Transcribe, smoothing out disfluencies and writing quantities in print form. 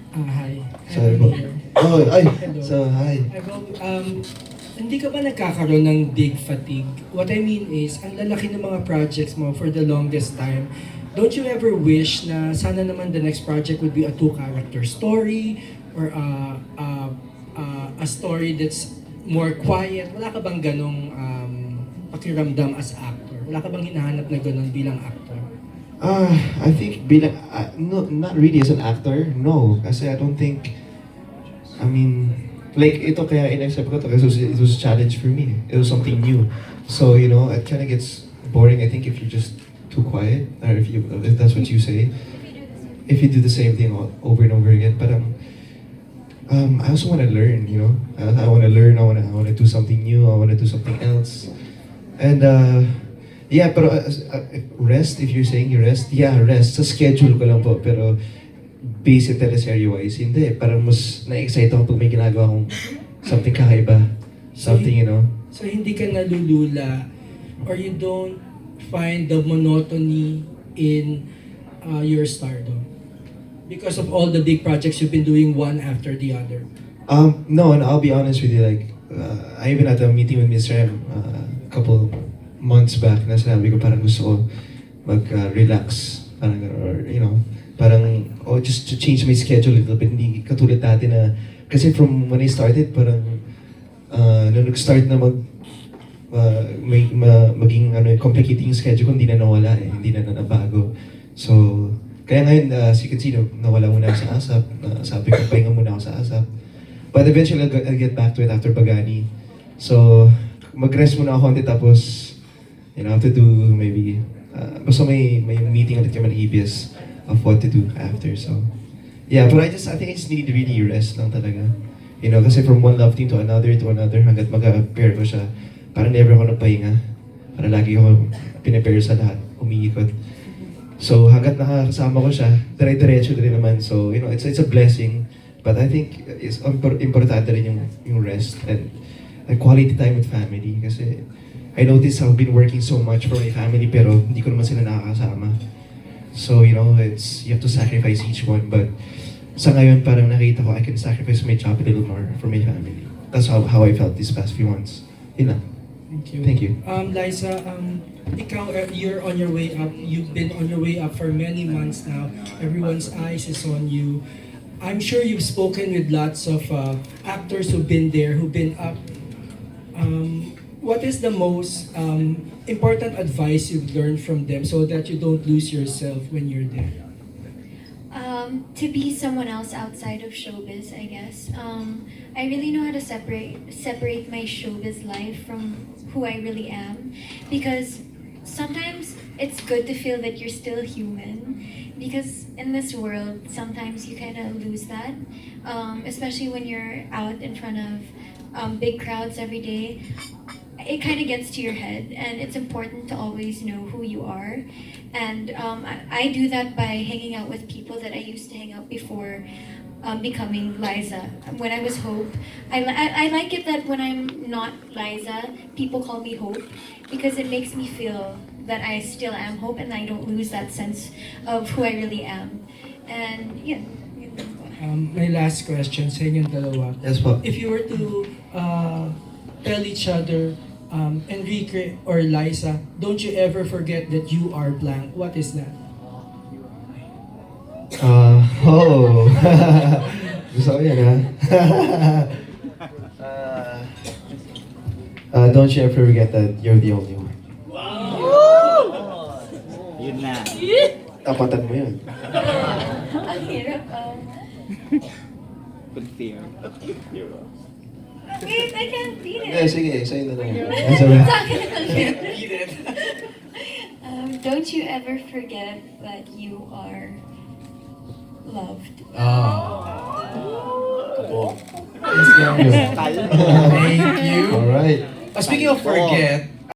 Hi. Sorry I'm po. here. Oh, ay. Hello. So, hi. Hindi ka ba nagkakaroon ng big fatigue? What I mean is, ang lalaki ng mga projects mo for the longest time. Don't you ever wish na sana naman the next project would be a two-character story or a story that's more quiet? Wala ka bang ganong pakiramdam as actor? Wala ka bang hinahanap na ganon bilang actor? I think bilang, no, not really as an actor, no. Kasi I don't think, I mean, like ito kaya in-accept ko to kasi it was a challenge for me. It was something new. So, you know, it kind of gets boring, I think, if you're just too quiet, or if that's what you say. If you do the same thing over and over again. But I also want to learn, you know. I want to learn, I want to do something new, I want to do something else. And, yeah, pero rest, if you're saying you rest, yeah, rest. Sa schedule ko lang po, pero based in teleserye-wise, hindi. Parang mas na-excite ako pag may ginagawa akong something kakaiba. Something, you know. So hindi ka nalulula or you don't find the monotony in your stardom because of all the big projects you've been doing one after the other? No, and I'll be honest with you, like, I even had a meeting with Miss Rem a couple months back na sinabi ko parang gusto ko mag-relax, parang, or, you know, parang, just to change my schedule a little bit, hindi katulad dati na, kasi from when I started, parang, nung nag-start na maging complicating yung schedule ko, hindi na nawala hindi na nabago. So, kaya ngayon, as you can see, nawala muna ako sa ASAP, sabi ko, pahinga muna ako sa ASAP. But eventually, I'll get back to it after Bagani. So, mag-rest muna ako konti tapos, you know, to do maybe, basta may meeting ulit kami ng EBS of what to do after, so. Yeah, but I think I just need to really rest lang talaga. You know, kasi from one love team to another, hanggat mag-prepare ko siya, parang never ako nagpahinga. Parang lagi ako pinipare sa lahat, umiikot. So hanggat nakakasama ko siya, dire-diretso rin naman. So, you know, it's a blessing. But I think it's importante rin yung rest and quality time with family. Kasi I noticed I've been working so much for my family pero hindi ko naman sila nakakasama. So, you know, you have to sacrifice each one. But sa ngayon, parang nakita ko I can sacrifice my job a little more for my family. That's how I felt these past few months. Yun lang. Thank you. Thank you. Liza, ikaw, you're on your way up. You've been on your way up for many months now. Everyone's eyes is on you. I'm sure you've spoken with lots of actors who've been there, who've been up. What is the most important advice you've learned from them so that you don't lose yourself when you're there? To be someone else outside of showbiz, I guess. I really know how to separate my showbiz life from who I really am, because sometimes it's good to feel that you're still human, because in this world sometimes you kind of lose that, especially when you're out in front of big crowds every day. It kind of gets to your head, and it's important to always know who you are. And I do that by hanging out with people that I used to hang out before becoming Liza. When I was Hope, I like it that when I'm not Liza, people call me Hope, because it makes me feel that I still am Hope and I don't lose that sense of who I really am. And yeah. My last question sa inyong dalawa. Yes po. If you were to tell each other, Enrique or Liza, don't you ever forget that you are blank. What is that? Oh. Gusto ko yan, ha? Don't you ever forget that you're the only one. Yun na. Tapatan mo yun. Ang hirap. Confirm. Wait, I can't beat it. Sige, sa'yo na lang. Don't you ever forget that you are loved. Thank you. Alright. Speaking of forget,